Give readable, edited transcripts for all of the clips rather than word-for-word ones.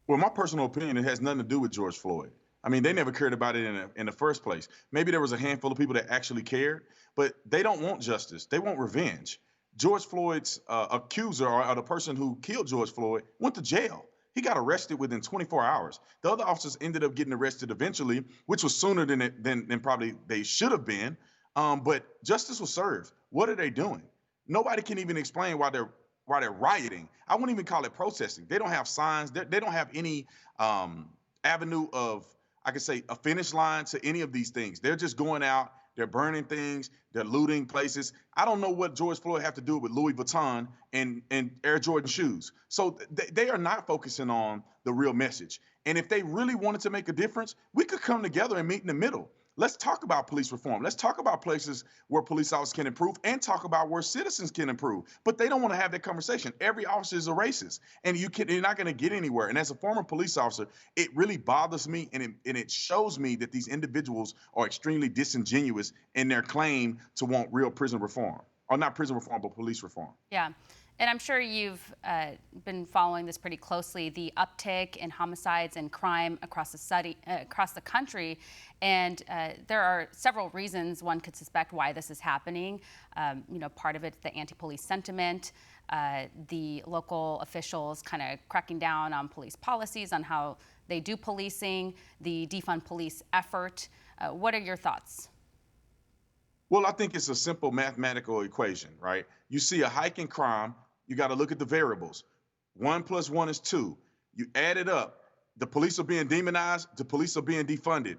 Well, my personal opinion, it has nothing to do with George Floyd. I mean, they never cared about it in the first place. Maybe there was a handful of people that actually cared, but they don't want justice. They want revenge. George Floyd's accuser, or the person who killed George Floyd, went to jail. He got arrested within 24 hours. The other officers ended up getting arrested eventually, which was sooner than probably they should have been. But justice was served. What are they doing? Nobody can even explain why they're rioting. I wouldn't even call it protesting. They don't have signs. They don't have any avenue of, I could say, a finish line to any of these things. They're just going out. They're burning things. They're looting places. I don't know what George Floyd have to do with Louis Vuitton and Air Jordan shoes. So they are not focusing on the real message. And if they really wanted to make a difference, we could come together and meet in the middle. Let's talk about police reform. Let's talk about places where police officers can improve and talk about where citizens can improve. But they don't want to have that conversation. Every officer is a racist, and you're not going to get anywhere. And as a former police officer, it really bothers me, and it shows me that these individuals are extremely disingenuous in their claim to want real prison reform, or not prison reform, but police reform. Yeah. And I'm sure you've been following this pretty closely, the uptick in homicides and crime across the country. And there are several reasons one could suspect why this is happening. Part of it's the anti-police sentiment, the local officials kind of cracking down on police policies, on how they do policing, the defund police effort. What are your thoughts? Well, I think it's a simple mathematical equation, right? You see a hike in crime, you got to look at the variables. 1 + 1 is 2. You add it up. The police are being demonized. The police are being defunded.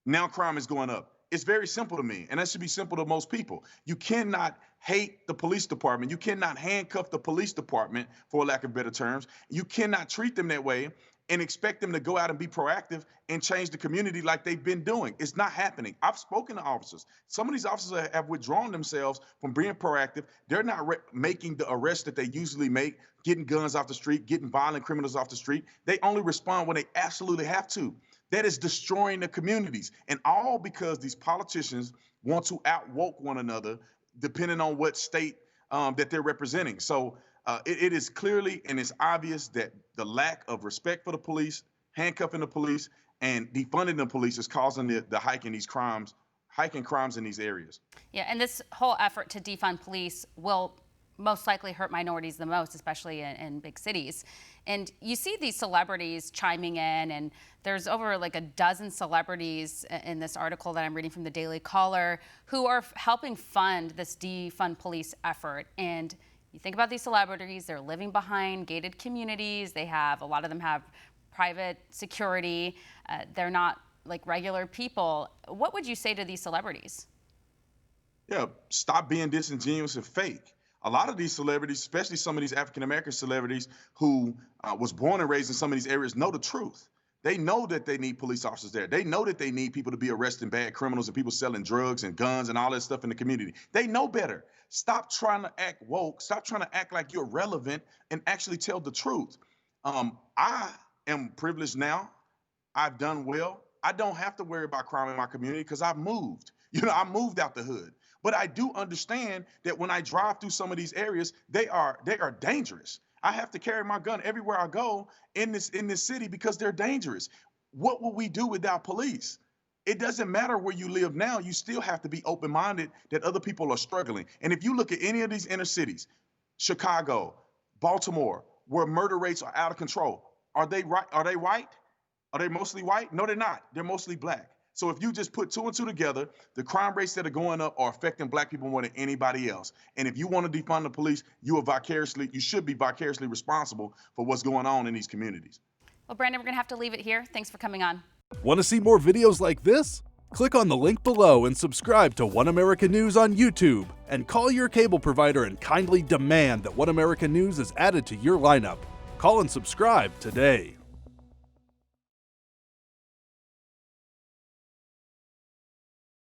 Now crime is going up. It's very simple to me, and that should be simple to most people. You cannot hate the police department. You cannot handcuff the police department, for lack of better terms. You cannot treat them that way and expect them to go out and be proactive and change the community like they've been doing. It's not happening. I've spoken to officers. Some of these officers have withdrawn themselves from being proactive. They're not making the arrests that they usually make, getting guns off the street, getting violent criminals off the street. They only respond when they absolutely have to. That is destroying the communities. And all because these politicians want to out-woke one another, depending on what state that they're representing. So it is clearly and it's obvious that the lack of respect for the police, handcuffing the police, and defunding the police is causing the hike in these crimes, hiking crimes in these areas. Yeah, and this whole effort to defund police will most likely hurt minorities the most, especially in big cities. And you see these celebrities chiming in, and there's over like a dozen celebrities in this article that I'm reading from the Daily Caller who are helping fund this defund police effort. And you think about these celebrities, they're living behind gated communities. A lot of them have private security. They're not like regular people. What would you say to these celebrities? Yeah, stop being disingenuous and fake. A lot of these celebrities, especially some of these African-American celebrities who was born and raised in some of these areas, know the truth. They know that they need police officers there. They know that they need people to be arresting bad criminals and people selling drugs and guns and all that stuff in the community. They know better. Stop trying to act woke. Stop trying to act like you're relevant and actually tell the truth. I am privileged now. I've done well. I don't have to worry about crime in my community because I've moved. I moved out the hood. But I do understand that when I drive through some of these areas, they are dangerous. I have to carry my gun everywhere I go in this city because they're dangerous. What will we do without police? It doesn't matter where you live now. You still have to be open-minded that other people are struggling. And if you look at any of these inner cities, Chicago, Baltimore, where murder rates are out of control, are they right? Are they white? Are they mostly white? No, they're not. They're mostly black. So if you just put 2 and 2 together, the crime rates that are going up are affecting black people more than anybody else. And if you want to defund the police, you should be vicariously responsible for what's going on in these communities. Well, Brandon, we're going to have to leave it here. Thanks for coming on. Want to see more videos like this? Click on the link below and subscribe to One American News on YouTube. And call your cable provider and kindly demand that One American News is added to your lineup. Call and subscribe today.